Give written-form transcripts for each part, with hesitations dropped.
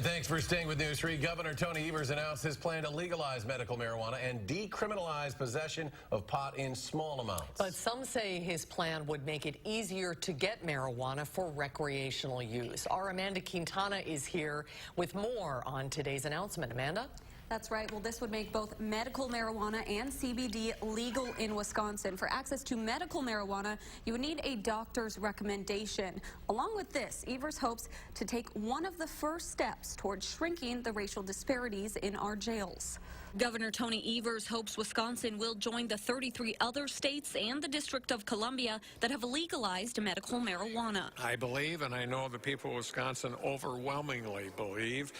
thanks for staying with News 3. Governor Tony Evers announced his plan to legalize medical marijuana and decriminalize possession of pot in small amounts. But some say his plan would make it easier to get marijuana for recreational use. Our Amanda Quintana is here with more on today's announcement. Amanda? That's right. Well, this would make both medical marijuana and CBD legal in Wisconsin. For access to medical marijuana, you would need a doctor's recommendation. Along with this, Evers hopes to take one of the first steps towards shrinking the racial disparities in our jails. Governor Tony Evers hopes Wisconsin will join the 33 other states and the District of Columbia that have legalized medical marijuana. I believe, and I know the people of Wisconsin overwhelmingly believe,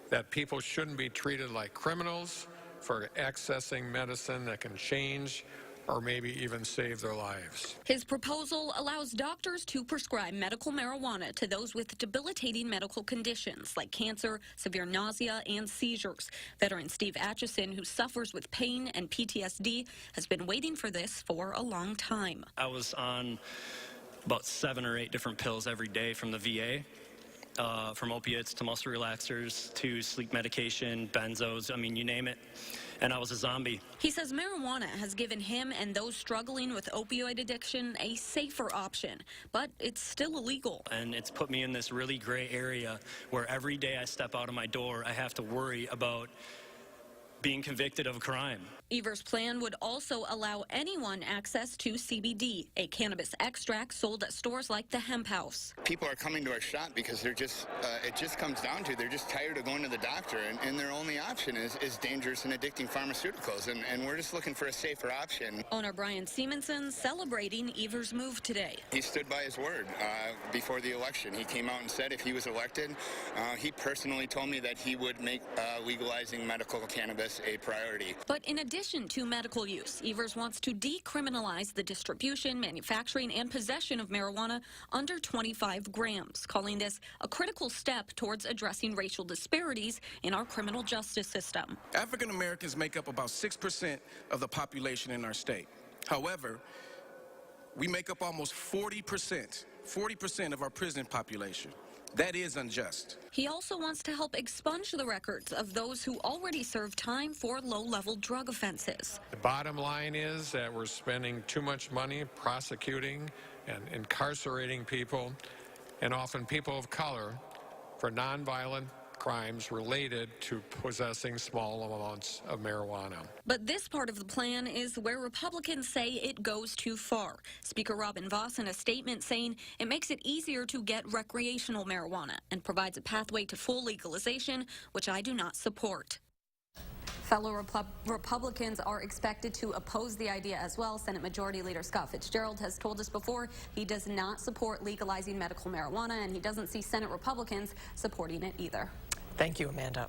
that people shouldn't be treated like criminals for accessing medicine that can change or maybe even save their lives. His proposal allows doctors to prescribe medical marijuana to those with debilitating medical conditions like cancer, severe nausea, and seizures. Veteran Steve Atchison, who suffers with pain and PTSD, has been waiting for this for a long time. I was on about 7 or 8 different pills every day from the VA. From opiates to muscle relaxers to sleep medication, benzos, I mean, you name it. And I was a zombie. He says marijuana has given him and those struggling with opioid addiction a safer option, but it's still illegal. And it's put me in this really gray area where every day I step out of my door, I have to worry about being convicted of a crime. Evers' plan would also allow anyone access to CBD, a cannabis extract sold at stores like the Hemp House. People are coming to our shop because they're just, it just comes down to they're just tired of going to the doctor, and their only option is dangerous and addicting pharmaceuticals, and we're just looking for a safer option. Owner Brian Simonson celebrating Evers' move today. He stood by his word before the election. He came out and said if he was elected, he personally told me that he would make legalizing medical cannabis a priority. But in addition to medical use, Evers wants to decriminalize the distribution, manufacturing, and possession of marijuana under 25 grams, calling this a critical step towards addressing racial disparities in our criminal justice system. African Americans make up about 6% of the population in our state. However, we make up almost 40% of our prison population. That is unjust. He also wants to help expunge the records of those who already served time for low-level drug offenses. The bottom line is that we're spending too much money prosecuting and incarcerating people, and often people of color, for nonviolent crimes related to possessing small amounts of marijuana. But this part of the plan is where Republicans say it goes too far. Speaker Robin Vos in a statement saying it makes it easier to get recreational marijuana and provides a pathway to full legalization, which I do not support. Fellow Republicans are expected to oppose the idea as well. Senate Majority Leader Scott Fitzgerald has told us before he does not support legalizing medical marijuana, and he doesn't see Senate Republicans supporting it either. Thank you, Amanda.